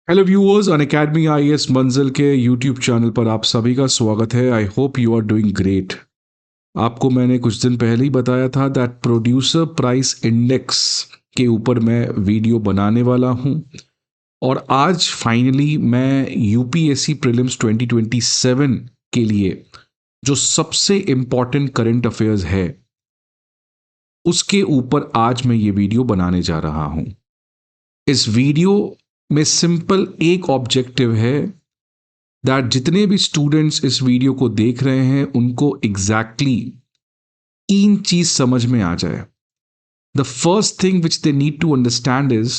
Hello viewers, अन academy IAS मंजिल के YouTube channel पर आप सभी का स्वागत है। I hope you are doing great. आपको मैंने कुछ दिन पहले ही बताया था दैट प्रोड्यूसर प्राइस इंडेक्स के ऊपर मैं वीडियो बनाने वाला हूं। और आज फाइनली मैं यूपीएससी प्रीलिम्स 2027 के लिए जो सबसे इम्पॉर्टेंट करंट अफेयर्स है उसके ऊपर आज मैं ये वीडियो बनाने जा रहा हूं। इस वीडियो में सिंपल एक ऑब्जेक्टिव है दैट जितने भी स्टूडेंट्स इस वीडियो को देख रहे हैं उनको एग्जैक्टली तीन चीज समझ में आ जाए। The first thing which they need to understand is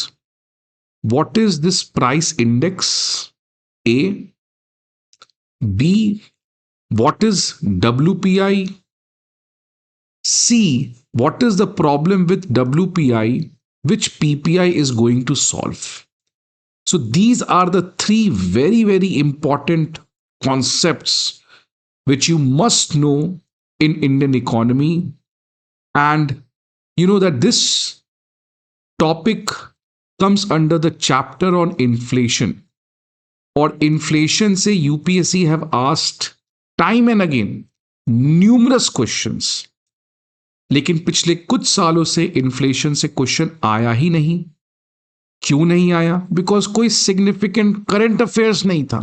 what is this price index, A, B what is WPI, C what is the problem with WPI which PPI is going to solve. So these are the three very, very important concepts which you must know in Indian economy. And you know that this topic comes under the chapter on inflation. Or inflation say UPSC have asked time and again numerous questions. लेकिन पिछले कुछ सालों से inflation से question आया ही नहीं। क्यों नहीं आया? बिकॉज कोई सिग्निफिकेंट करंट अफेयर्स नहीं था।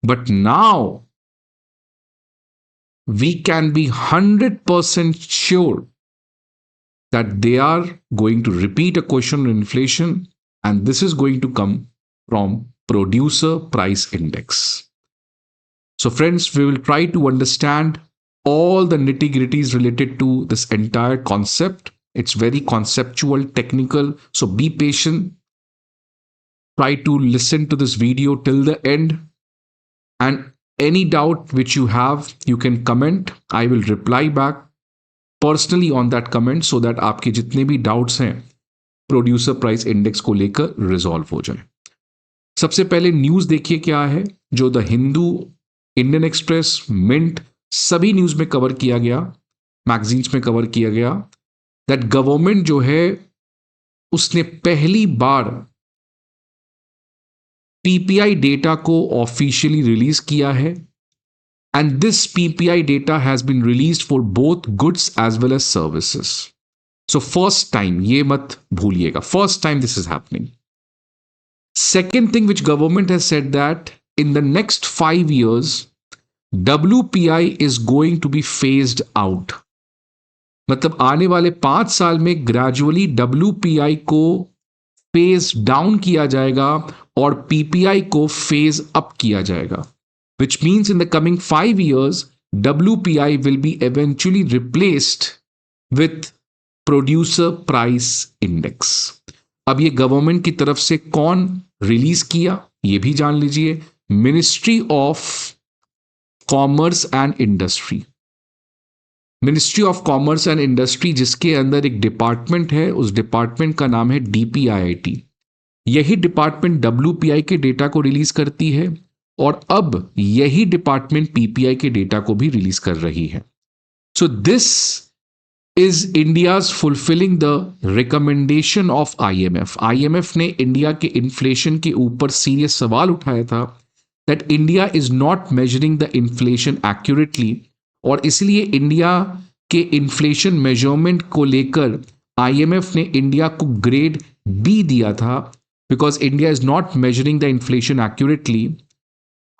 But now we can be 100% sure that they are going to repeat a question on inflation and this is going to come from producer price index. So friends, we will try to understand all the nitty-gritties related to this entire concept. It's very conceptual, technical, so be patient. Try to listen to this video till the end. And any doubt which you have, you can comment. I will reply back personally on that comment so that आपके जितने भी doubts हैं producer price index को लेकर resolve हो जाए. सबसे पहले न्यूज देखिए क्या है, जो the Hindu, Indian Express, Mint सभी न्यूज में कवर किया गया, मैगजीन्स में कवर किया गया दैट गवर्नमेंट जो है उसने पहली बार पीपीआई डेटा को ऑफिशियली रिलीज किया है. And this PPI data has been released for both goods as well as services. So first time, ये मत भूलिएगा, first time this is happening. Second thing which government has said that in the next 5 years, WPI is going to be phased out. मतलब आने वाले 5 साल में gradually WPI को phase down किया जाएगा और PPI को फेज अप किया जाएगा. Which means in the coming 5 years, WPI will be eventually replaced with Producer Price Index. अब ये गवर्नमेंट की तरफ से कौन रिलीज किया ये भी जान लीजिए. Ministry of commerce and industry. Ministry of commerce and industry जिसके अंदर एक डिपार्टमेंट है, उस डिपार्टमेंट का नाम है DPIIT. यही डिपार्टमेंट WPI के डेटा को रिलीज करती है और अब यही डिपार्टमेंट PPI के डेटा को भी रिलीज कर रही है. So this is India's fulfilling the recommendation of IMF. IMF ने इंडिया के इन्फ्लेशन के ऊपर सीरियस सवाल उठाया था that India is not measuring the inflation accurately, और इसलिए इंडिया के इन्फ्लेशन मेजरमेंट को लेकर IMF ने इंडिया को ग्रेड B दिया था because India is not measuring the inflation accurately.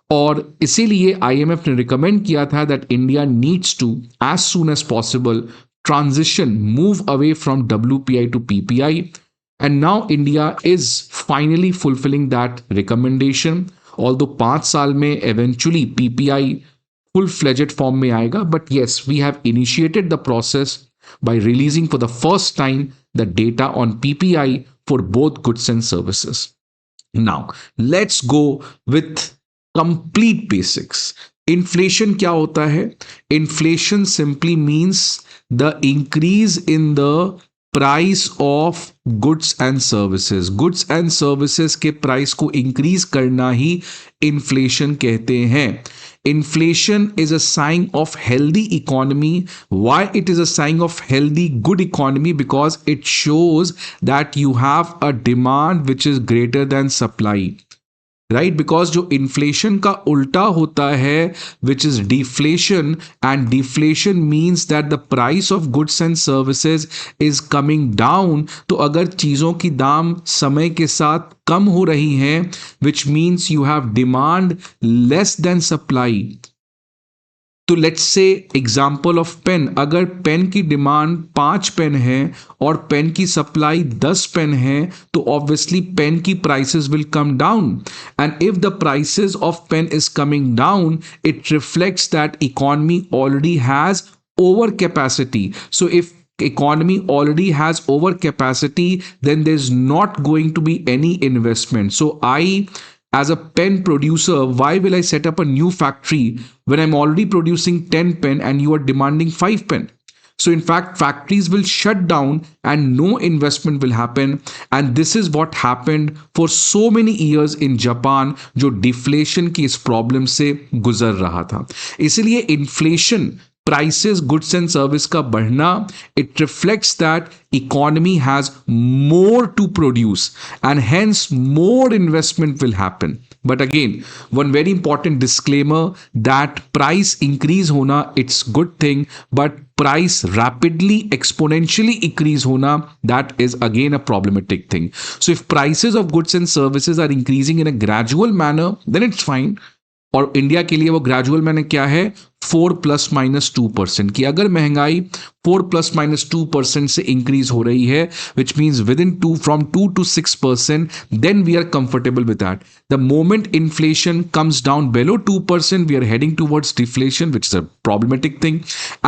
और इसीलिए IMF ने रिकमेंड किया था that India needs to as soon as possible move away from WPI to PPI, and now India is finally fulfilling that recommendation. Although 5 साल में eventually PPI full-fledged form में आएगा, but yes, we have initiated the process by releasing for the first time the data on PPI for both goods and services. Now, let's go with complete basics. Inflation क्या होता है? Inflation simply means the increase in the price of goods and services. Goods and services के price को increase करना ही inflation कहते हैं. inflation is a sign of healthy economy. Why it is a sign of healthy good economy? Because it shows that you have a demand which is greater than supply, right, because जो inflation का उल्टा होता है which is deflation, and deflation means that the price of goods and services is coming down. तो अगर चीज़ों की दाम समय के साथ कम हो रही हैं, which means you have demand less than supply. तो let's say example of pen, अगर पेन की डिमांड 5 पेन है और पेन की सप्लाई 10 पेन है, तो ऑब्वियसली पेन की prices will come down. And if the prices of pen is coming down, it reflects that economy already has over capacity. So if economy already has over capacity, then there's not going to be any investment. So as a pen producer, why will I set up a new factory when I'm already producing 10 pen and you are demanding 5 pen? So in fact, factories will shut down and no investment will happen. And this is what happened for so many years in Japan, जो deflation की इस problem से गुजर रहा था. इसलिए inflation, prices, goods and service का बढ़ना, it reflects that economy has more to produce and hence more investment will happen. But again, one very important disclaimer that price increase hona, it's good thing, but price rapidly exponentially increase hona, that is again a problematic thing. So if prices of goods and services are increasing in a gradual manner, then it's fine. और India के लिए वो gradual मैंने क्या है 4 ± 2%, कि अगर महंगाई 4 ± 2% से इंक्रीज हो रही है, which means within from 2 to 6%, then we are comfortable with that. The moment inflation comes down below 2%, we are heading towards deflation, which is a problematic thing.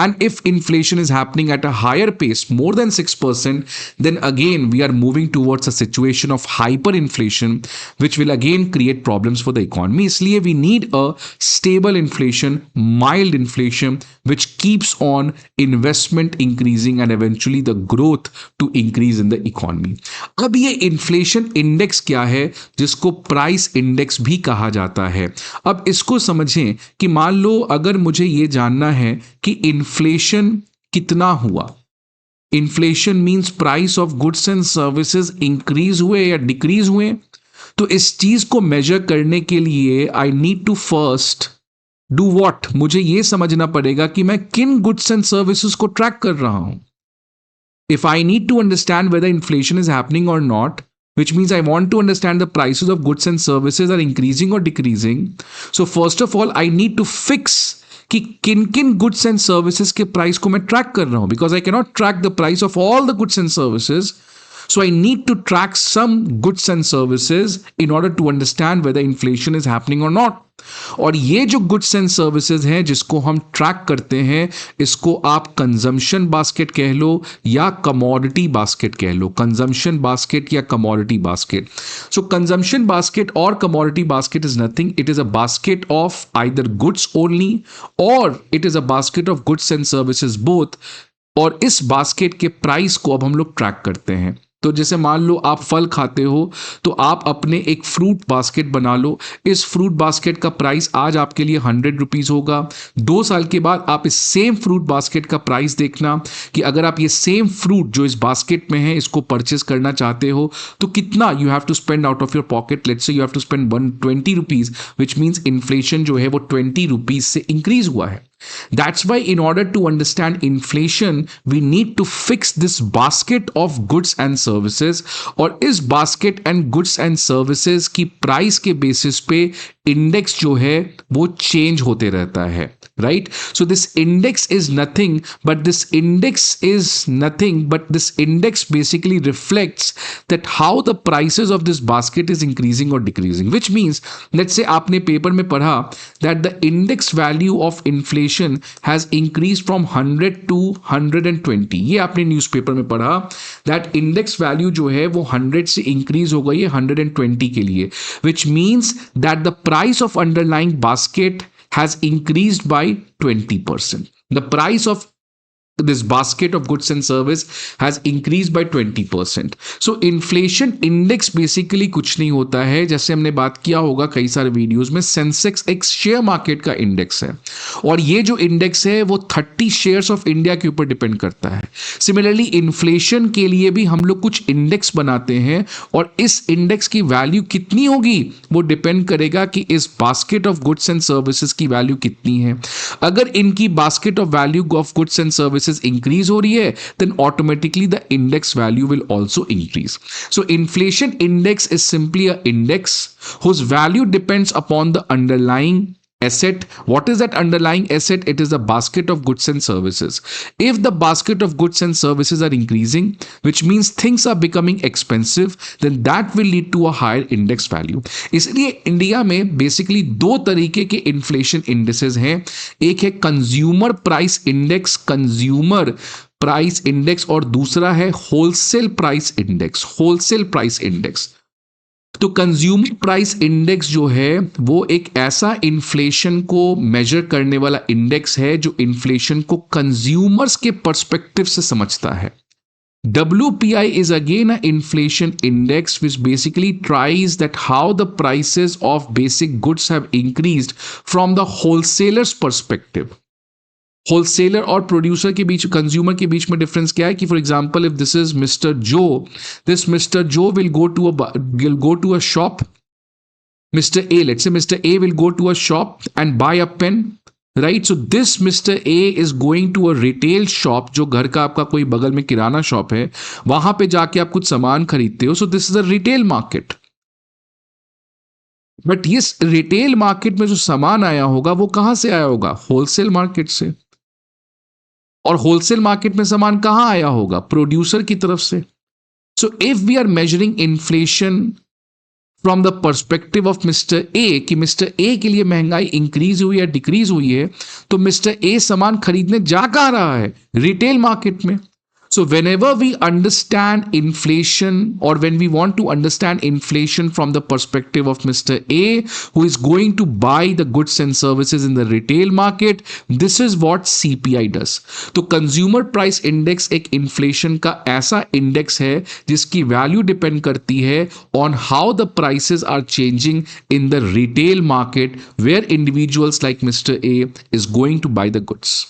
And if inflation is happening at a higher pace, more than 6%, then again we are moving towards a situation of hyperinflation, which will again create problems for the economy. इसलिए we need a stable inflation, mild inflation, which keeps on investment increasing and eventually the growth to increase in the economy. अब ये inflation index क्या है, जिसको price index भी कहा जाता है. अब इसको समझें कि मान लो अगर मुझे ये जानना है कि inflation कितना हुआ. Inflation means price of goods and services increase हुए या decrease हुए. तो इस चीज को measure करने के लिए I need to first do what? मुझे ये समझना पड़ेगा कि मैं किन goods and services को track कर रहा हूं. If I need to understand whether inflation is happening or not, which means I want to understand the prices of goods and services are increasing or decreasing. So first of all, I need to fix कि किन किन goods and services के price को मैं track कर रहा हूं, because I cannot track the price of all the goods and services. So I need to track some goods and services in order to understand whether inflation is happening or not. और ये जो goods and services हैं जिसको हम track करते हैं, इसको आप कंजम्पशन बास्केट कह लो या कमोडिटी बास्केट कह लो. कंजम्पशन बास्केट या commodity basket. So consumption basket और commodity basket is nothing. It is a basket of either goods only or it is a basket of goods and services both. और इस basket के price को अब हम लोग track करते हैं. तो जैसे मान लो आप फल खाते हो, तो आप अपने एक फ्रूट बास्केट बना लो. इस फ्रूट बास्केट का प्राइस आज आपके लिए 100 रुपीज़ होगा. 2 साल के बाद आप इस सेम फ्रूट बास्केट का प्राइस देखना कि अगर आप ये सेम फ्रूट जो इस बास्केट में है इसको परचेस करना चाहते हो, तो कितना you have to spend out of your pocket. Let's say you have to spend 120 rupees, which means inflation जो है वो 20 रुपीज़ से इंक्रीज हुआ है. That's why in order to understand inflation, we need to fix this basket of goods and services. और इस basket and goods and services की price के basis पे index जो है वो change होते रहता है. Right? So this index is nothing but this index basically reflects that how the prices of this basket is increasing or decreasing. Which means, let's say आपने पेपर में पढ़ा that the index value of inflation has increased from 100 to 120. ये आपने newspaper में पढ़ा that index value जो है वो 100 से increase हो गई है 120 के लिए. Which means that the price of underlying basket has increased by 20%. The price of this basket of goods and service has increased by 20%. So inflation index basically कुछ नहीं होता है, जैसे हमने बात किया होगा कई सारे वीडियोस में, सेंसेक्स एक शेयर मार्केट का इंडेक्स है और ये जो इंडेक्स है वो 30 शेयर्स ऑफ इंडिया के ऊपर डिपेंड करता है। सिमिलरली इन्फ्लेशन के लिए भी हम लोग कुछ इंडेक्स बनाते हैं और इस इंडेक्स की वैल्यू कितनी होगी वो डिपेंड करेगा कि इस basket of goods and services की वैल्यू कितनी है। अगर इनकी basket of value of goods and services increase हो रही है, then automatically the index value will also increase. So inflation index is simply an index whose value depends upon the underlying asset. What is that underlying asset? It is a basket of goods and services. If the basket of goods and services are increasing, which means things are becoming expensive, then that will lead to a higher index value. इसलिए India में basically दो तरीके के inflation indexes हैं। एक है consumer price index, consumer price index, और दूसरा है wholesale price index, wholesale price index. तो कंज्यूमर प्राइस इंडेक्स जो है वो एक ऐसा इन्फ्लेशन को मेजर करने वाला इंडेक्स है जो इन्फ्लेशन को कंज्यूमर्स के पर्सपेक्टिव से समझता है। WPI is again an inflation index which basically tries that how the prices of basic goods have increased from the wholesaler's perspective. Wholesaler और प्रोड्यूसर के बीच, कंज्यूमर के बीच में डिफरेंस क्या है कि for example if this is mister Joe, this mister Joe will go to a shop, mister A, let's say mister A will go to a shop and buy a pen, right? So this mister A is going to a retail shop, जो घर का आपका कोई बगल में किराना shop है, वहां पे जाके आप कुछ सामान खरीदते हो। सो this is a retail market. But ये रिटेल मार्केट में जो सामान आया होगा वो कहां से आया होगा? होलसेल मार्केट से। और होलसेल मार्केट में सामान कहां आया होगा? प्रोड्यूसर की तरफ से। So if we are measuring inflation from the perspective of mister A कि मिस्टर ए के लिए महंगाई इंक्रीज हुई या डिक्रीज हुई है, तो मिस्टर ए सामान खरीदने जा कहां रहा है? रिटेल मार्केट में। So whenever we understand inflation, or when we want to understand inflation from the perspective of Mr. A, who is going to buy the goods and services in the retail market, this is what CPI does. तो consumer price index एक inflation का ऐसा index है जिसकी value depend करती है on how the prices are changing in the retail market where individuals like Mr. A is going to buy the goods.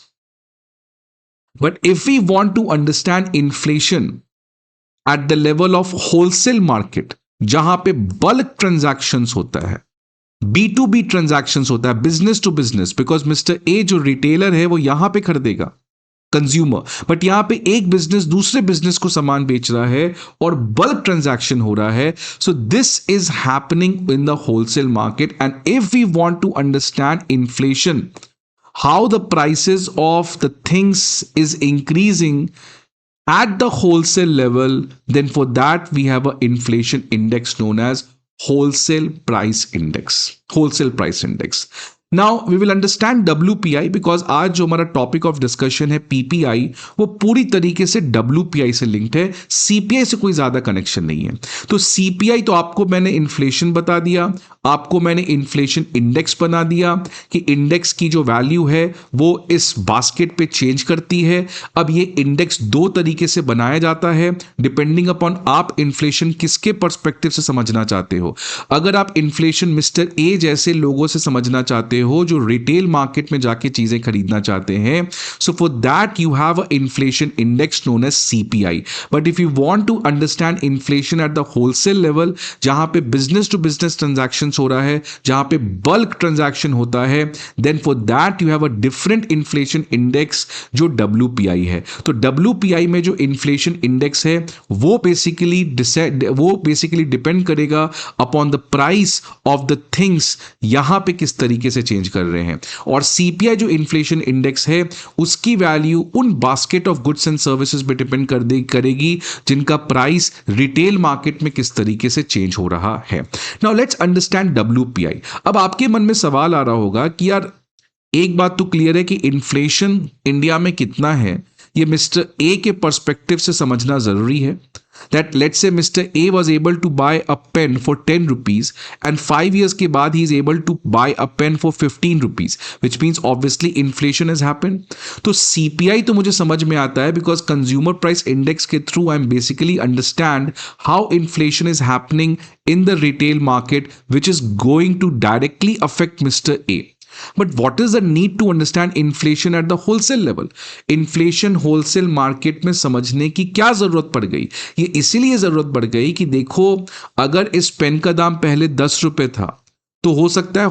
But if we want to understand inflation at the level of wholesale market, जहां पे bulk transactions होता है, B2B transactions होता है, business to business, because Mr. A जो retailer है वो यहां पे खरीदेगा कंज्यूमर, बट यहां पे एक बिजनेस दूसरे बिजनेस को सामान बेच रहा है और बल्क ट्रांजैक्शन हो रहा है। So this is happening in the wholesale market. And if we want to understand inflation, how the prices of the things is increasing at the wholesale level, then for that we have an inflation index known as wholesale price index. Wholesale price index. Now we will understand WPI because आज जो हमारा topic of discussion है PPI, वो पूरी तरीके से WPI से linked है, CPI से कोई ज्यादा कनेक्शन नहीं है। तो CPI तो आपको मैंने इन्फ्लेशन बता दिया, आपको मैंने इन्फ्लेशन इंडेक्स बना दिया कि इंडेक्स की जो वैल्यू है वो इस बास्केट पे चेंज करती है। अब ये इंडेक्स दो तरीके से बनाया जाता है डिपेंडिंग अपॉन आप इन्फ्लेशन किसके पर्सपेक्टिव से समझना चाहते हो। अगर आप इन्फ्लेशन मिस्टर ए जैसे लोगों से समझना चाहते हो जो रिटेल मार्केट में जाके चीजें खरीदना चाहते हैं, so for that you have a inflation index known as CPI। But if you want to understand inflation at the wholesale level, जहां पे बिजनेस टू बिजनेस ट्रांजैक्शन हो रहा है, जहां पे बल्क ट्रांजैक्शन होता है, then for that you have a different inflation index जो WPI है। तो WPI में जो इन्फ्लेशन इंडेक्स है वो बेसिकली डिपेंड करेगा upon the price of the things यहां पे किस तरीके से चेंज कर रहे हैं। और CPI जो इन्फ्लेशन इंडेक्स है उसकी वैल्यू उन basket of goods and services पे डिपेंड करेगी जिनका प्राइस रिटेल मार्केट में किस तरीके से चेंज हो रहा है। Now let's understand WPI। अब आपके मन में सवाल आ रहा होगा कि यार एक बात तो क्लियर है कि इन्फ्लेशन इंडिया में कितना है, ये मिस्टर ए के पर्सपेक्टिव से समझना जरूरी है. That let's say Mr. A was able to buy a pen for 10 rupees and 5 years के बाद he is able to buy a pen for 15 rupees, which means obviously inflation has happened. तो CPI तो मुझे समझ में आता है because consumer price index के through I'm basically understand how inflation is happening in the retail market, which is going to directly affect Mr. A. But what is the need to understand inflation at the wholesale level? Inflation wholesale market में समझने की क्या जरूरत पड़ गई? ये इसीलिए जरूरत पड़ गई कि देखो, अगर इस पेन का दाम पहले 10 रुपए था तो हो सकता है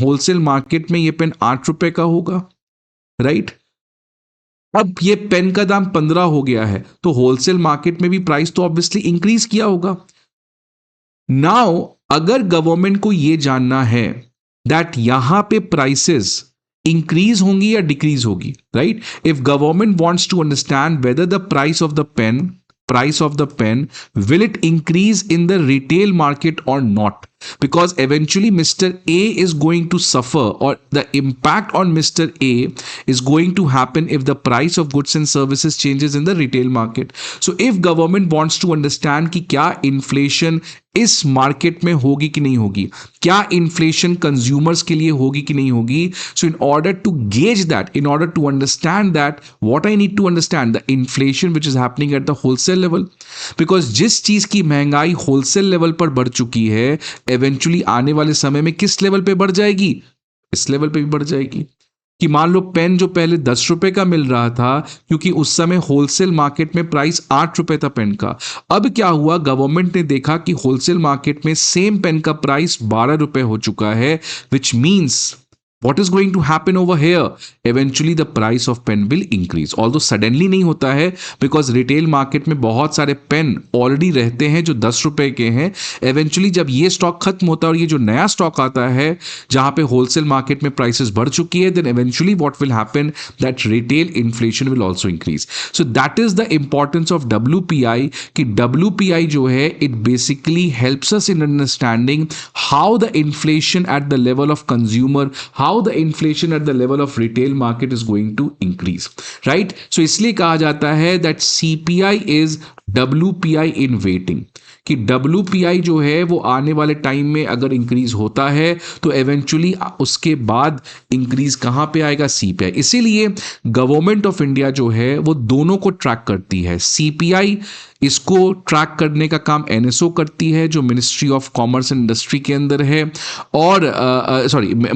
होलसेल मार्केट में ये पेन 8 रुपए का होगा, राइट? अब ये पेन का दाम 15 हो गया है तो होलसेल मार्केट में भी प्राइस तो ऑब्वियसली इंक्रीज किया होगा. नाउ अगर गवर्नमेंट को ये जानना है दैट यहां पे प्राइसेस इंक्रीज होंगी या डिक्रीज होगी, right? If government wants to understand whether the price of the pen will it increase in the retail market or not, because eventually Mr. A is going to suffer, or the impact on Mr. A is going to happen if the price of goods and services changes in the retail market. So if government wants to understand कि क्या inflation इस market में होगी कि नहीं होगी, क्या inflation consumers के लिए होगी कि नहीं होगी, so in order to gauge that, in order to understand that, what I need to understand the inflation which is happening at the wholesale level. Because जिस चीज की महंगाई होलसेल लेवल पर बढ़ चुकी है, इवेंचुअली आने वाले समय में किस लेवल पे बढ़ जाएगी? इस लेवल पे भी बढ़ जाएगी. कि मान लो पेन जो पहले 10 रुपए का मिल रहा था, क्योंकि उस समय होलसेल मार्केट में प्राइस 8 रुपए था पेन का, अब क्या हुआ, गवर्नमेंट ने देखा कि होलसेल मार्केट में सेम पेन का प्राइस 12 रुपए हो चुका है, which means what is going to happen over here? Eventually the price of pen will increase, although suddenly नहीं होता है, because retail market में बहुत सारे पेन ऑलरेडी रहते हैं जो 10 रुपए के हैं. Eventually जब ये स्टॉक खत्म होता है और ये जो नया स्टॉक आता है जहां पे होलसेल मार्केट में प्राइसेस बढ़ चुकी है, then eventually what will happen, that retail inflation will also increase. So that is the importance of WPI, कि WPI जो है it basically helps us in understanding how the inflation at the level of consumer, how the inflation at the level of retail market is going to increase, right? So इसलिए कहा जाता है that CPI is WPI in waiting, कि WPI जो है वो आने वाले टाइम में अगर इंक्रीज होता है तो एवेंचुअली उसके बाद इंक्रीज कहां पे आएगा? CPI. इसीलिए गवर्नमेंट ऑफ इंडिया जो है वो दोनों को ट्रैक करती है. CPI इसको ट्रैक करने का काम NSO करती है जो ministry of commerce and industry के अंदर है, और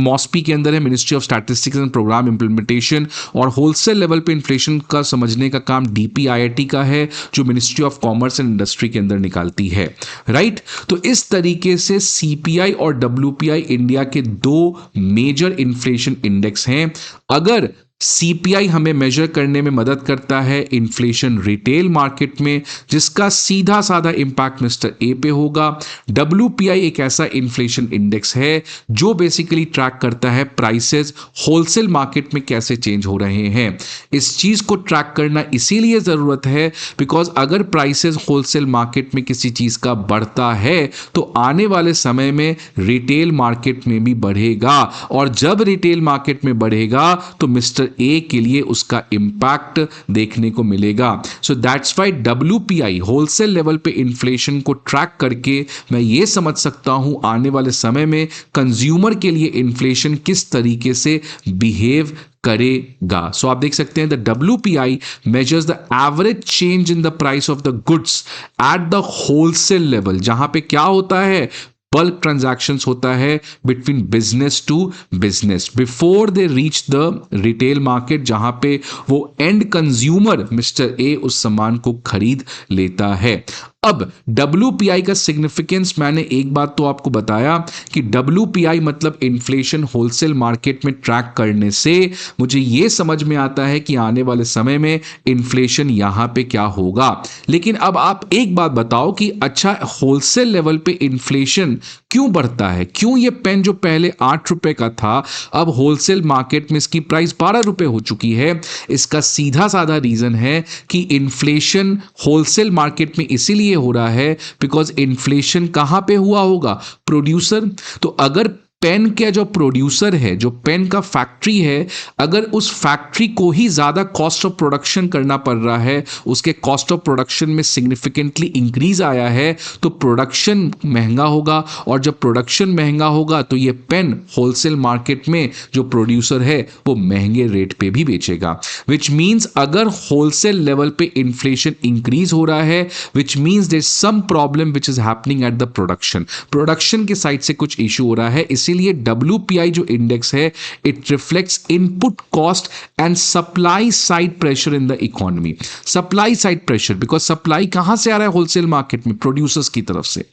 MOSPI के अंदर है, ministry of statistics and programme implementation. और होलसेल लेवल पे इन्फ्लेशन का समझने का काम DPIIT का है जो ministry of commerce and industry के अंदर निकालती है, राइट? तो इस तरीके से CPI और WPI इंडिया के दो मेजर इन्फ्लेशन इंडेक्स हैं. अगर CPI हमें मेजर करने में मदद करता है इन्फ्लेशन रिटेल मार्केट में, जिसका सीधा साधा इंपैक्ट मिस्टर ए पे होगा. WPI एक ऐसा इन्फ्लेशन इंडेक्स है जो बेसिकली ट्रैक करता है प्राइसेस होलसेल मार्केट में कैसे चेंज हो रहे हैं. इस चीज को ट्रैक करना इसीलिए जरूरत है बिकॉज अगर प्राइसेस होलसेल मार्केट में किसी चीज का बढ़ता है तो आने वाले समय में रिटेल मार्केट में भी बढ़ेगा, और जब रिटेल मार्केट में बढ़ेगा तो मिस्टर ए के लिए उसका इंपैक्ट देखने को मिलेगा. So that's why WPI wholesale level पे इन्फ्लेशन को ट्रैक करके मैं ये समझ सकता हूं आने वाले समय में कंज्यूमर के लिए इन्फ्लेशन किस तरीके से बिहेव करेगा. सो आप देख सकते हैं the WPI measures the average change in the price of the goods at the wholesale level, जहां पे क्या होता है, बल्क ट्रांजैक्शंस होता है between business to business before they reach the retail market, जहां पे वो एंड कंज्यूमर मिस्टर ए उस सामान को खरीद लेता है. अब WPI का सिग्निफिकेंस मैंने एक बात तो आपको बताया कि WPI मतलब इन्फ्लेशन होलसेल मार्केट में ट्रैक करने से मुझे यह समझ में आता है कि आने वाले समय में इन्फ्लेशन यहां पे क्या होगा. लेकिन अब आप एक बात बताओ कि अच्छा होलसेल लेवल पे इन्फ्लेशन क्यों बढ़ता है? क्यों ये पेन जो पहले 8 रुपए का था अब होलसेल मार्केट में इसकी प्राइस 12 रुपए हो चुकी है? इसका सीधा साधा रीजन है कि इन्फ्लेशन होलसेल मार्केट में इसीलिए हो रहा है बिकॉज इन्फ्लेशन कहां पे हुआ होगा? प्रोड्यूसर. तो अगर पेन का जो प्रोड्यूसर है, जो पेन का फैक्ट्री है, अगर उस फैक्ट्री को ही ज़्यादा कॉस्ट ऑफ प्रोडक्शन करना पड़ रहा है, उसके कॉस्ट ऑफ प्रोडक्शन में सिग्निफिकेंटली इंक्रीज आया है, तो प्रोडक्शन महंगा होगा, और जब प्रोडक्शन महंगा होगा तो ये पेन होलसेल मार्केट में जो प्रोड्यूसर है वो महंगे रेट पे भी बेचेगा। विच मीन्स अगर होलसेल लेवल पे इन्फ्लेशन इंक्रीज हो रहा है, which means there is some problem which is happening at the production के साइड से कुछ इशू हो रहा है। इसीलिए WPI जो इंडेक्स है, it reflects input cost and supply side pressure in the economy. Supply side pressure, because supply कहां से आ रहा है होलसेल मार्केट में? प्रोड्यूसर्स की तरफ से,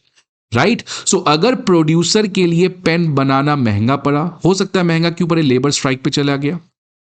राइट। सो अगर प्रोड्यूसर के लिए पेन बनाना महंगा पड़ा, हो सकता है महंगा क्यों पड़े? लेबर स्ट्राइक पे चला गया,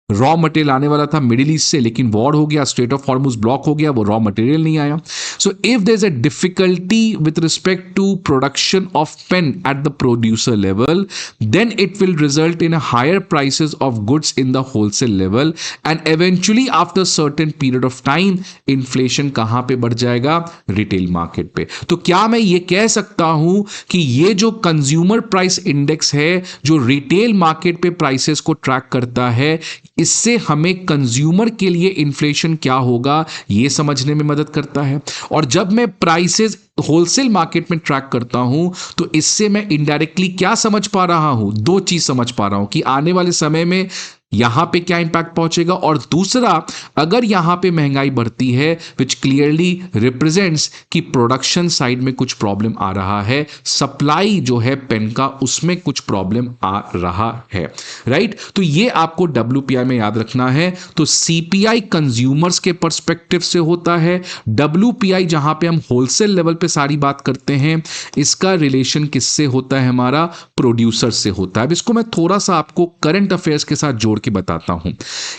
रॉ मटेरियल आने वाला था मिडिल ईस्ट से, लेकिन वॉर हो गया, स्ट्रेट ऑफ हॉर्मुज ब्लॉक हो गया, वो रॉ मटेरियल नहीं आया। So if there is a difficulty with respect to production of pen at the producer level, then it will result in higher prices of goods in the wholesale level, and eventually after certain period of time inflation कहां पे बढ़ जाएगा? Retail market पे। तो क्या मैं ये कह सकता हूं कि ये जो कंज्यूमर प्राइस इंडेक्स है, जो रिटेल मार्केट पे प्राइसेस को ट्रैक करता है, इससे हमें कंज्यूमर के लिए इन्फ्लेशन क्या होगा ये समझने में मदद करता है। और जब मैं प्राइसेस होलसेल मार्केट में ट्रैक करता हूं तो इससे मैं इनडायरेक्टली क्या समझ पा रहा हूं? दो चीज समझ पा रहा हूं कि आने वाले समय में यहां पे क्या इंपैक्ट पहुंचेगा, और दूसरा, अगर यहां पे महंगाई बढ़ती है, विच क्लियरली रिप्रेजेंट्स कि प्रोडक्शन साइड में कुछ प्रॉब्लम आ रहा है, सप्लाई जो है पेन का उसमें कुछ प्रॉब्लम आ रहा है, राइट। तो ये आपको WPI में याद रखना है। तो CPI कंज्यूमर्स के पर्सपेक्टिव से होता है, WPI जहां पे हम होलसेल लेवल पे सारी बात करते हैं, इसका रिलेशन किससे होता है? हमारा प्रोड्यूसर से होता है। अब इसको मैं थोड़ा सा आपको करंट अफेयर्स के साथ जोड़ के बताता हूं।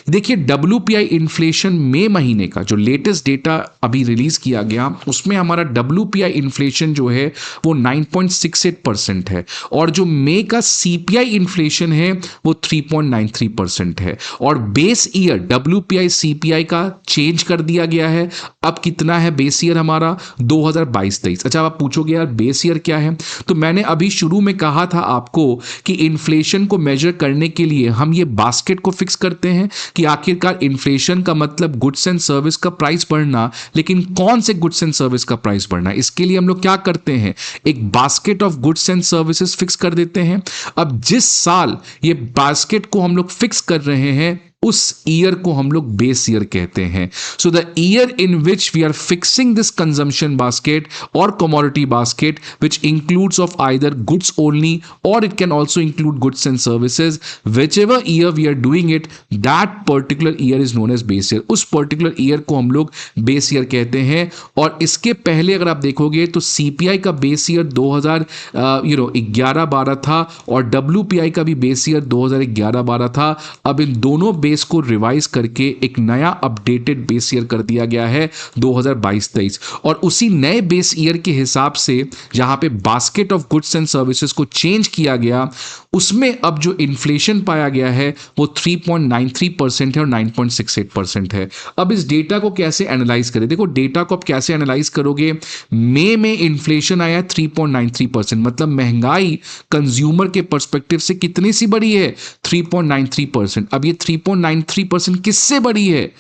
देखिए, WPI इन्फ्लेशन मई महीने का जो लेटेस्ट डेटा अभी रिलीज किया गया, उसमें हमारा WPI इन्फ्लेशन जो है वो 9.68% है, और जो मई का CPI इन्फ्लेशन है वो 3.93% है। और बेस ईयर WPI CPI का चेंज कर दिया गया है। अब कितना है बेस ईयर हमारा? 2022-23। अच्छा, आप पूछोगे यार बेस ईयर क्या है? तो मैंने अभी शुरू में कहा था आपको कि इन्फ्लेशन को मेजर करने के लिए हम ये बास्केट को फिक्स करते हैं कि आखिरकार इन्फ्लेशन का मतलब गुड्स एंड सर्विस का प्राइस बढ़ना, लेकिन कौन से गुड्स एंड सर्विस का प्राइस बढ़ना? इसके लिए हम लोग क्या करते हैं? एक basket of goods and services fix कर देते हैं। अब जिस साल ये बास्केट को हम लोग फिक्स कर रहे हैं, उस ईयर को हम लोग बेस ईयर कहते हैं। So the year in which we are fixing this consumption basket और commodity basket, which includes of either goods only or it can also include goods and services, which ever year we are doing it, that particular year is known as base year. उस particular year को हम लोग base year कहते हैं। और इसके पहले अगर आप देखोगे तो CPI का बेस ईयर 2011-12 था, और WPI का भी बेस ईयर 2011-12 था। अब इन दोनों बेस को रिवाइज करके एक नया अपडेटेड बेस ईयर कर दिया गया है 2022-23, और उसी नए बेस ईयर के हिसाब से जहां पे basket of goods and services को चेंज किया गया, उसमें अब जो इन्फ्लेशन पाया गया है वो 3.93% है और 9.68% है। अब इस डेटा को कैसे एनालाइज करें? देखो, डेटा को आप कैसे एनालाइज करोगे? मई में इन्फ्लेशन आया 3.93%, मतलब महंगाई कंज्यूमर के पर्सपेक्टिव से कितनी सी बड़ी है? 3.93%। अब ये 3.93% किससे बड़ी है?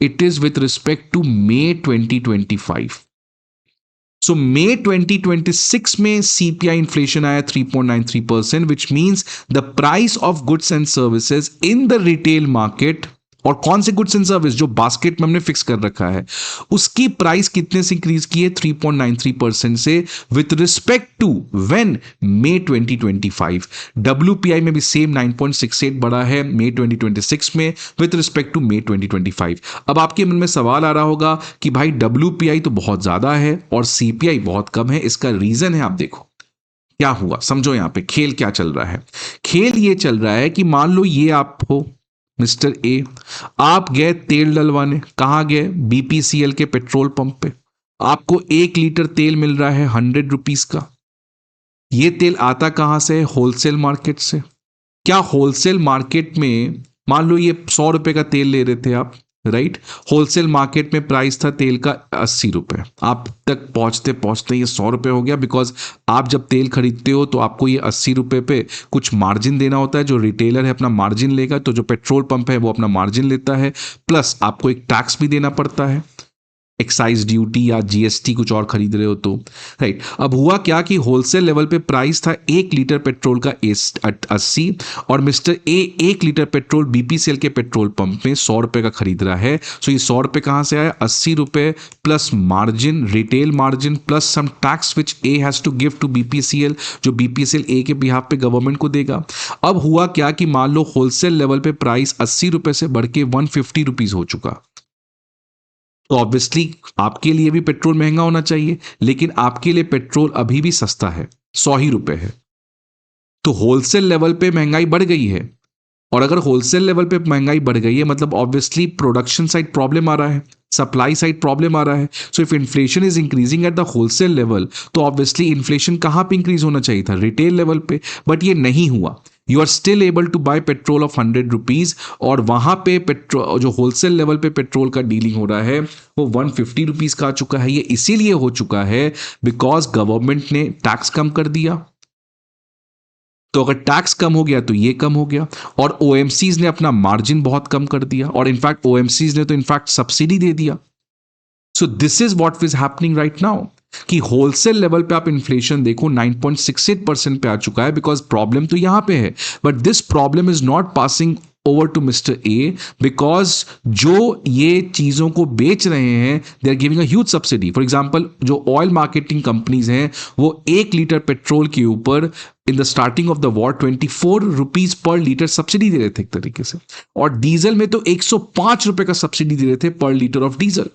It is with respect to May 2025। सो मई 2026 में CPI इन्फ्लेशन आया 3.93%, which means the price of goods and services in the retail market, और कौन से गुड्स एंड सर्विस जो बास्केट में हमने फिक्स कर रखा है, उसकी प्राइस कितने से इंक्रीज की है? 3.93% से, विथ रिस्पेक्ट टू व्हेन? मई 2025। WPI में भी सेम 9.68 बढ़ा है मई 2026 में विथ रिस्पेक्ट टू मई 2025। अब आपके मन में सवाल आ रहा होगा कि भाई WPI तो बहुत ज्यादा है और CPI बहुत कम है, इसका रीजन है। आप देखो क्या हुआ, समझो यहां पे खेल क्या चल रहा है। खेल ये चल रहा है कि मान लो ये आप हो मिस्टर ए, आप गए तेल डलवाने। कहां गए? BPCL के पेट्रोल पंप पे। आपको 1 लीटर तेल मिल रहा है 100 रुपीज का। ये तेल आता कहां से है? होलसेल मार्केट से। क्या होलसेल मार्केट में मान लो ये 100 रुपए का तेल ले रहे थे आप, राइट। होलसेल मार्केट में प्राइस था तेल का 80 रुपए, आप तक पहुंचते पहुंचते ये 100 रुपए हो गया, बिकॉज आप जब तेल खरीदते हो तो आपको ये 80 रुपए पे कुछ मार्जिन देना होता है, जो रिटेलर है अपना मार्जिन लेगा, तो जो पेट्रोल पंप है वो अपना मार्जिन लेता है, प्लस आपको एक टैक्स भी देना पड़ता है, एक्साइज ड्यूटी या जीएसटी कुछ और खरीद रहे हो तो, राइट। अब हुआ क्या कि होलसेल लेवल पे प्राइस था 1 लीटर पेट्रोल का 80, और mister A 1 litre petrol BPCL के पेट्रोल पंप में 100 रुपए का खरीद रहा है। सो ये 100 रुपए कहां से आया? 80 रुपए plus margin, retail margin plus some tax which A has to give to BPCL, जो बीपीसीएल ए के बिहाफ पे गवर्नमेंट को देगा। अब हुआ क्या कि मान लो होलसेल लेवल पे प्राइस 80 रुपए से बढ़ के 150 रुपीज हो चुका, तो ऑब्वियसली आपके लिए भी पेट्रोल महंगा होना चाहिए, लेकिन आपके लिए पेट्रोल अभी भी सस्ता है, 100 ही रुपए है। तो होलसेल लेवल पे महंगाई बढ़ गई है, और अगर होलसेल लेवल पे महंगाई बढ़ गई है मतलब ऑब्वियसली प्रोडक्शन साइड प्रॉब्लम आ रहा है, सप्लाई साइड प्रॉब्लम आ रहा है। So if inflation is increasing at the wholesale level, तो ऑब्वियसली इन्फ्लेशन कहां पे इंक्रीज होना चाहिए था? रिटेल लेवल पे, बट ये नहीं हुआ। You are still able to buy petrol of 100 rupees, और वहां पे पेट्रोल जो होलसेल लेवल पे पेट्रोल का डीलिंग हो रहा है वो 150 रुपीज का आ चुका है। ये इसीलिए हो चुका है बिकॉज गवर्नमेंट ने टैक्स कम कर दिया। तो अगर टैक्स कम हो गया तो ये कम हो गया, और ओएमसीज ने अपना मार्जिन बहुत कम कर दिया, और इनफैक्ट ओएमसीज ने तो इनफैक्ट सब्सिडी दे दिया। सो this is what is happening right now कि होलसेल लेवल पे आप इन्फ्लेशन देखो 9.68% पे आ चुका है, बिकॉज प्रॉब्लम तो यहां पे है, but this problem is not passing over to mister A, because जो ये चीजों को बेच रहे हैं they are giving a huge subsidy. For example जो ऑयल मार्केटिंग कंपनीज हैं वो 1 लीटर पेट्रोल के ऊपर in the starting of the war 24 rupees per litre subsidy दे रहे थे एक तरीके से, और डीजल में तो 105 रुपए का सब्सिडी दे रहे थे पर litre of diesel.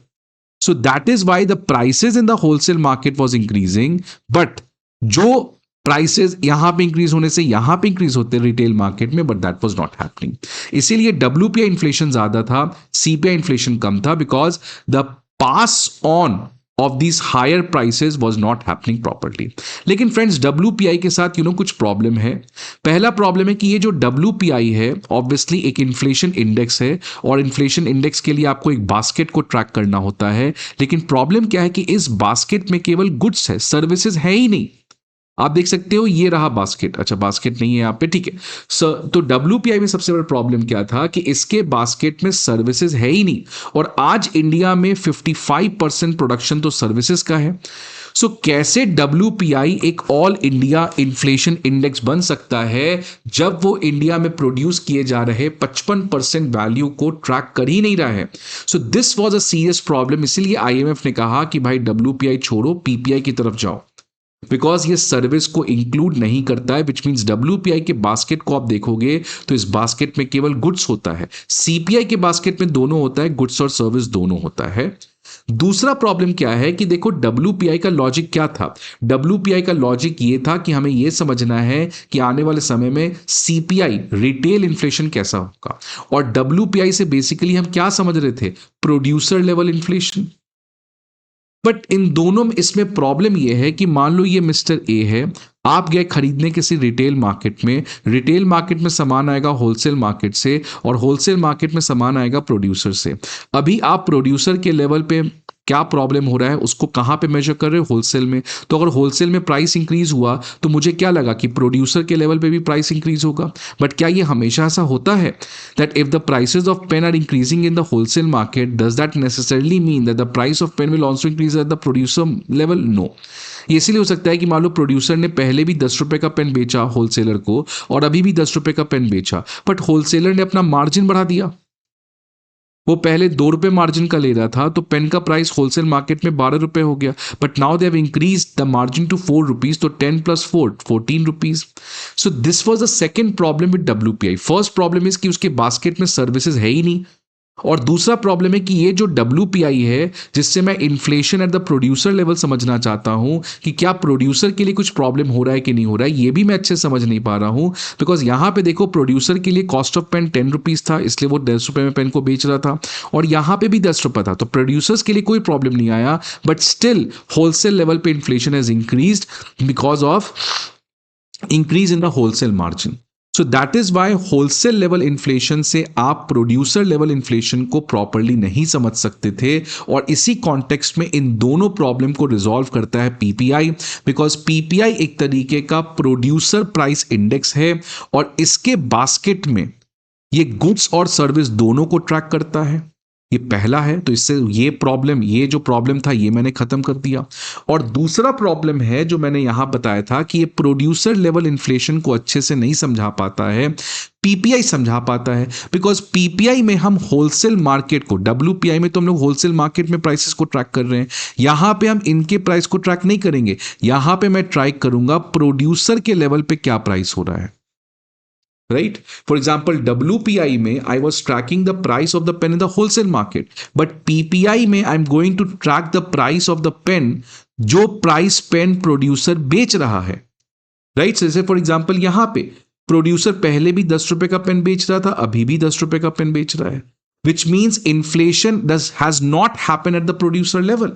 So that is why the prices in the wholesale market was increasing, but जो प्राइसेस यहां पे इंक्रीज होने से यहां पे इंक्रीज होते रिटेल मार्केट में, but that was not happening. इसीलिए डब्ल्यूपीआई इन्फ्लेशन ज्यादा था, सीपीआई इन्फ्लेशन कम था, because the pass on of these higher prices was not happening properly. लेकिन फ्रेंड्स डब्ल्यूपीआई के साथ कुछ प्रॉब्लम है। पहला प्रॉब्लम है कि ये जो डब्ल्यूपीआई है ऑब्वियसली एक इन्फ्लेशन इंडेक्स है, और इन्फ्लेशन इंडेक्स के लिए आपको एक बास्केट को ट्रैक करना होता है। लेकिन प्रॉब्लम क्या है कि इस बास्केट में केवल गुड्स है, सर्विसेज है ही नहीं। आप देख सकते हो ये रहा बास्केट, अच्छा बास्केट नहीं है यहाँ पे, ठीक है सर। तो डब्ल्यूपीआई में सबसे बड़ा प्रॉब्लम क्या था कि इसके बास्केट में सर्विसेज है ही नहीं, और आज इंडिया में 55% प्रोडक्शन तो सर्विसेज का है। सो कैसे डब्ल्यूपीआई एक ऑल इंडिया इन्फ्लेशन इंडेक्स बन सकता है जब वो इंडिया में प्रोड्यूस किए जा रहे 55% वैल्यू को ट्रैक कर ही नहीं रहा है। So this was a serious problem. इसीलिए आईएमएफ ने कहा कि भाई डब्ल्यूपीआई छोड़ो, पीपीआई की तरफ जाओ, बिकॉज ये सर्विस को इंक्लूड नहीं करता है, विच मीन्स डब्ल्यूपीआई के बास्केट को आप देखोगे तो इस बास्केट में केवल गुड्स होता है, सीपीआई के बास्केट में दोनों होता है, गुड्स और सर्विस दोनों होता है। दूसरा प्रॉब्लम क्या है कि देखो डब्ल्यूपीआई का लॉजिक क्या था? डब्ल्यूपीआई का लॉजिक ये था कि हमें यह समझना है कि आने वाले समय में सीपीआई रिटेल इन्फ्लेशन कैसा होगा, और डब्ल्यूपीआई से बेसिकली हम क्या समझ रहे थे? Producer level inflation. But in दोनों में इसमें प्रॉब्लम यह है कि मान लो ये मिस्टर ए है, आप गए खरीदने किसी रिटेल मार्केट में, रिटेल मार्केट में सामान आएगा होलसेल मार्केट से, और होलसेल मार्केट में सामान आएगा प्रोड्यूसर से। अभी आप प्रोड्यूसर के लेवल पे क्या प्रॉब्लम हो रहा है उसको कहां पे मेजर कर रहे हो? होलसेल में। तो अगर होलसेल में प्राइस इंक्रीज हुआ तो मुझे क्या लगा कि प्रोड्यूसर के लेवल पे भी प्राइस इंक्रीज होगा, बट क्या ये हमेशा ऐसा होता है? That if the prices of pen are increasing in the wholesale market, does that necessarily mean that the price of pen will also increase at the producer level? No. ये इसलिए हो सकता है कि मान लो प्रोड्यूसर ने पहले भी 10 रुपए का पेन बेचा होलसेलर को, और अभी भी 10 रुपए का पेन बेचा, बट होलसेलर ने अपना मार्जिन बढ़ा दिया। वो पहले 2 रुपए मार्जिन का ले रहा था, तो पेन का प्राइस होलसेल मार्केट में 12 रुपए हो गया, but now they have increase the margin to 4 rupees, तो 10 + 4 14 rupees. So this was the second problem with WPI. First problem is कि उसके बास्केट में सर्विसेज है ही नहीं, और दूसरा प्रॉब्लम है कि ये जो डब्ल्यूपीआई है जिससे मैं inflation at the producer level समझना चाहता हूं कि क्या प्रोड्यूसर के लिए कुछ प्रॉब्लम हो रहा है कि नहीं हो रहा है, ये भी मैं अच्छे समझ नहीं पा रहा हूं। बिकॉज यहां पे देखो प्रोड्यूसर के लिए कॉस्ट ऑफ पेन 10 रुपीज था, इसलिए वो 10 रुपए में पेन को बेच रहा था, और यहां पे भी 10 रुपए था, तो प्रोड्यूसर्स के लिए कोई प्रॉब्लम नहीं आया, बट स्टिल होलसेल लेवल पे inflation has increased because of increase in the wholesale margin. So that is why wholesale level inflation से आप प्रोड्यूसर लेवल इन्फ्लेशन को प्रॉपरली नहीं समझ सकते थे, और इसी कॉन्टेक्स्ट में इन दोनों प्रॉब्लम को रिजॉल्व करता है पीपीआई, बिकॉज पीपीआई एक तरीके का प्रोड्यूसर प्राइस इंडेक्स है, और इसके बास्केट में ये गुड्स और सर्विस दोनों को ट्रैक करता है। ये पहला है, तो इससे ये जो प्रॉब्लम था ये मैंने खत्म कर दिया। और दूसरा प्रॉब्लम है जो मैंने यहां बताया था कि ये प्रोड्यूसर लेवल इन्फ्लेशन को अच्छे से नहीं समझा पाता है, पीपीआई समझा पाता है। बिकॉज पीपीआई में हम होलसेल मार्केट को, डब्ल्यूपीआई में तो हम लोग होलसेल मार्केट में प्राइसेस को ट्रैक कर रहे हैं, यहां पे हम इनके प्राइस को ट्रैक नहीं करेंगे, यहां पे मैं ट्रैक करूंगा प्रोड्यूसर के लेवल पे क्या प्राइस हो रहा है। Right? For example, WPI में I was tracking the price of the pen in the wholesale market, but PPI में I'm going to track the price of the pen जो प्राइस पेन प्रोड्यूसर बेच रहा है। Right? जैसे for example यहां पे producer पहले भी 10 रुपए का पेन बेच रहा था, अभी भी 10 रुपए का पेन बेच रहा है, which means inflation has not happen at the producer level,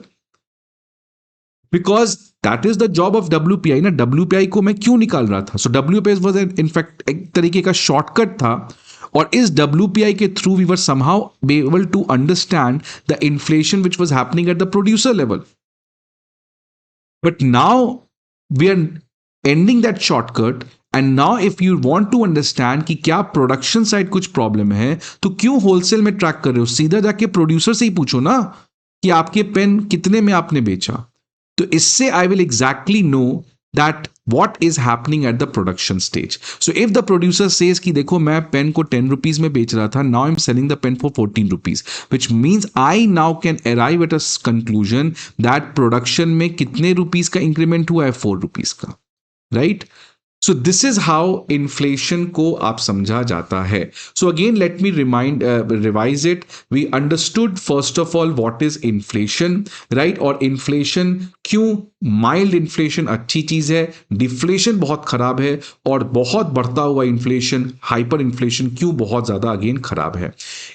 because that is the job of WPI ना। डब्ल्यूपीआई को मैं क्यों निकाल रहा था? सो डब्ल्यूपीआई वाज इनफैक्ट एक तरीके का शॉर्टकट था, और इस डब्ल्यूपीआई के through we were somehow be able to understand the inflation which was happening at the producer level. But now we are ending that shortcut, and now if you want to understand कि क्या production side कुछ problem है, तो क्यों wholesale में track कर रहे हो? सीधा जाके प्रोड्यूसर से ही पूछो ना कि आपके पेन कितने में आपने बेचा। तो इससे I will exactly know that what is happening at the production stage. So if the producer says कि देखो मैं पेन को 10 रुपीज में बेच रहा था, now I'm selling the pen for 14 rupees, which means I now can arrive at a conclusion that production में कितने रुपीज का इंक्रीमेंट हुआ है? 4 रुपीज का, right? So this is how inflation को आप समझा जाता है. So again let me revise it. We understood first of all what is inflation, right? और inflation क्यों माइल्ड इन्फ्लेशन अच्छी चीज है, डिफ्लेशन बहुत खराब है, और बहुत बढ़ता हुआ इन्फ्लेशन, हाइपर इन्फ्लेशन क्यों बहुत ज्यादा अगेन खराब है.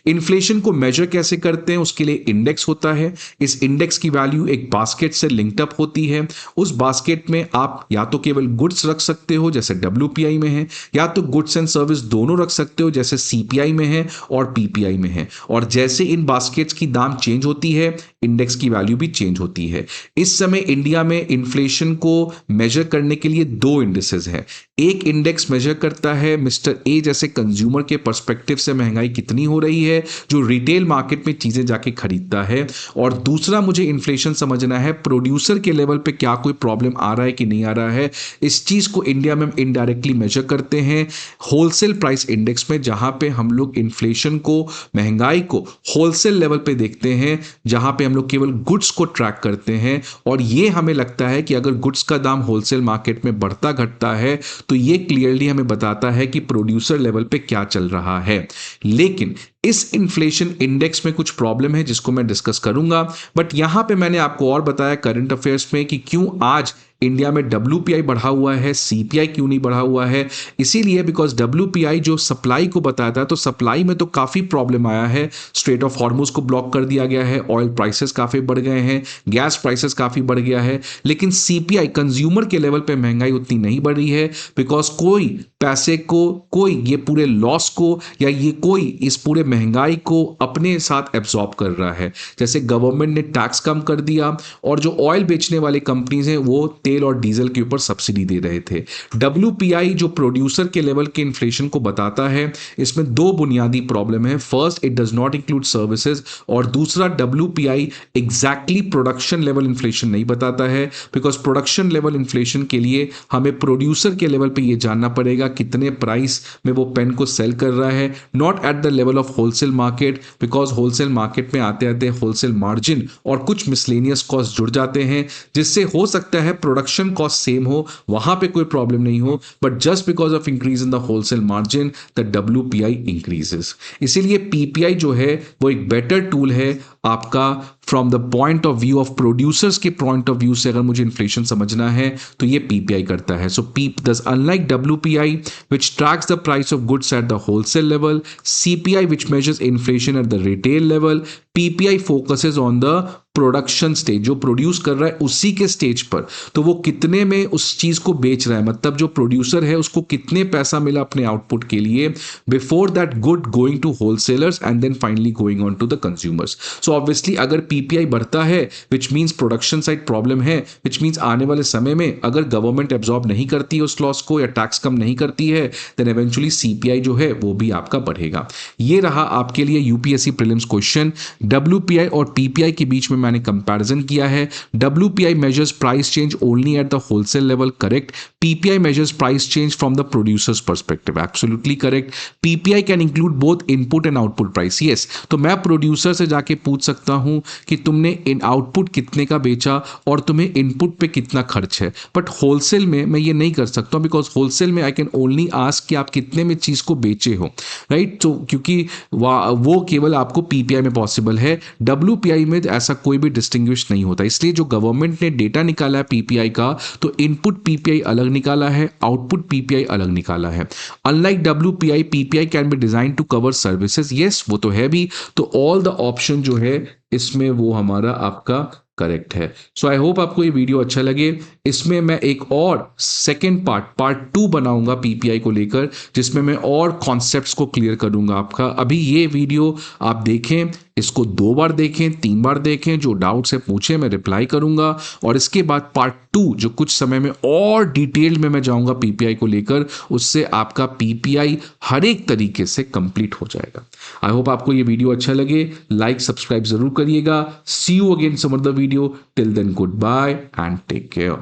इन्फ्लेशन को मेजर कैसे करते हैं? उसके लिए इंडेक्स होता है. इस इंडेक्स की वैल्यू एक बास्केट से लिंक्ड अप होती है. उस बास्केट में आप या तो केवल गुड्स रख सकते हो जैसे डब्ल्यूपीआई में है, या तो गुड्स एंड सर्विस दोनों रख सकते हो जैसे सीपीआई में है और पीपीआई में है. और जैसे इन बास्केट्स की दाम चेंज होती है, इंडेक्स की वैल्यू भी चेंज होती है. इस समय इंडिया में इन्फ्लेशन को मेजर करने के लिए दो इंडेक्सेस हैं. एक इंडेक्स मेजर करता है मिस्टर ए जैसे कंज्यूमर के पर्सपेक्टिव से महंगाई कितनी हो रही है, जो रिटेल मार्केट में चीजें जाके खरीदता है. और दूसरा मुझे इन्फ्लेशन समझना है प्रोड्यूसर के लेवल पे क्या कोई प्रॉब्लम आ रहा है कि नहीं आ रहा है. इस चीज को इंडिया में इनडायरेक्टली मेजर करते हैं होलसेल प्राइस इंडेक्स में, जहां पे हम लोग इन्फ्लेशन को, महंगाई को होलसेल लेवल पे देखते हैं, जहां पे हम लोग केवल गुड्स को ट्रैक करते हैं. और ये हमें लगता है कि अगर गुड्स का दाम होलसेल मार्केट में बढ़ता घटता है तो ये क्लियरली हमें बताता है कि प्रोड्यूसर लेवल पे क्या चल रहा है. लेकिन इस इन्फ्लेशन इंडेक्स में कुछ प्रॉब्लम है जिसको मैं डिस्कस करूंगा. बट यहां पे मैंने आपको और बताया करंट अफेयर्स में कि क्यों आज इंडिया में डब्ल्यूपीआई बढ़ा हुआ है, सीपीआई क्यों नहीं बढ़ा हुआ है. इसीलिए बिकॉज डब्ल्यूपीआई जो सप्लाई को बताता है, तो सप्लाई में तो काफी प्रॉब्लम आया है. स्ट्रेट ऑफ हॉर्मुज को ब्लॉक कर दिया गया है, ऑयल प्राइसेस काफी बढ़ गए हैं, गैस प्राइसेस काफी बढ़ गया है. लेकिन सीपीआई कंज्यूमर के लेवल पे महंगाई उतनी नहीं बढ़ी है, बिकॉज कोई पैसे को, कोई ये पूरे लॉस को, या ये कोई इस पूरे महंगाई को अपने साथ एब्जॉर्ब कर रहा है. जैसे गवर्नमेंट ने टैक्स कम कर दिया, और जो ऑयल बेचने वाले कंपनीज हैं वो तेल और डीजल के ऊपर सब्सिडी दे रहे थे. डब्ल्यूपीआई जो प्रोड्यूसर के लेवल के इन्फ्लेशन को बताता है, इसमें दो बुनियादी प्रॉब्लम है. First, it does not include services, और दूसरा WPI exactly production level inflation नहीं बताता है, बिकॉज प्रोडक्शन लेवल इन्फ्लेशन के लिए हमें प्रोड्यूसर के लेवल पे ये जानना पड़ेगा कितने प्राइस में वो पेन को सेल कर रहा है, not at the level of wholesale market, because wholesale market में आते आते होलसेल मार्जिन और कुछ मिसलेनियस कॉस्ट जुड़ जाते हैं, जिससे हो सकता है प्रोडक्शन कॉस्ट सेम हो, वहां पे कोई प्रॉब्लम नहीं हो, but just because of increase in the wholesale margin the WPI increases. इसीलिए पीपीआई जो है वो एक बेटर टूल है आपका from the point of view of producers के पॉइंट ऑफ व्यू से. अगर मुझे इन्फ्लेशन समझना है तो ये पीपीआई करता है. सो दस unlike WPI which tracks the price of goods at the wholesale level, CPI which measures inflation at the retail level, PPI focuses on the production stage, जो प्रोड्यूस कर रहा है उसी के स्टेज पर, तो वो कितने में उस चीज को बेच रहा है, मतलब जो प्रोड्यूसर है उसको कितने पैसा मिला अपने आउटपुट के लिए before that good going to wholesalers and then finally going on to the consumers. So obviously अगर पीपीआई बढ़ता है which means production side problem है, विच मीन्स आने वाले समय में अगर गवर्नमेंट एब्जॉर्ब नहीं करती है उस लॉस को या टैक्स कम नहीं करती है, देन इवेंचुअली सीपीआई जो है वो भी आपका बढ़ेगा। ये रहा आपके लिए यूपीएससी प्रीलिम्स क्वेश्चन। डब्ल्यूपीआई और पीपीआई के बीच में मैंने कंपैरिजन किया है। WPI measures price change only eight the wholesale level, correct. PPI measures price change from the producers perspective, absolutely correct. PPI can include both input and output price, yes. तो मैं producer से जाके पूछ सकता हूं कि तुमने इन आउटपुट कितने का बेचा और तुम्हें इनपुट पे कितना खर्च है, बट होलसेल में मैं ये नहीं कर सकता बिकॉज होलसेल में आई कैन ओनली आस्क कि आप कितने में चीज को बेचे हो, राइट। तो क्योंकि वो केवल आपको पीपीआई में पॉसिबल है, डब्ल्यूपीआई में ऐसा कोई भी डिस्टिंग्विश नहीं होता। इसलिए जो गवर्नमेंट ने डेटा निकाला है पीपीआई का, तो इनपुट पीपीआई अलग निकाला है, आउटपुट पीपीआई अलग निकाला है। Unlike WPI, PPI can be design to cover services, yes वो तो है भी। तो ऑल द ऑप्शन जो है इसमें वो हमारा आपका करेक्ट है। सो आई होप आपको ये वीडियो अच्छा लगे। इसमें मैं एक और सेकेंड पार्ट 2 बनाऊंगा पीपीआई को लेकर, जिसमें मैं और कॉन्सेप्ट्स को क्लियर करूंगा आपका। अभी ये वीडियो आप देखें, इसको 2 बार देखें, 3 बार देखें, जो डाउट्स है पूछे, मैं रिप्लाई करूंगा। और इसके बाद पार्ट 2 जो कुछ समय में और डिटेल में मैं जाऊंगा पीपीआई को लेकर, उससे आपका पीपीआई हर एक तरीके से कंप्लीट हो जाएगा। आई होप आपको ये वीडियो अच्छा लगे। लाइक सब्सक्राइब जरूर करिएगा। See you again some other video. Till then good bye and take care.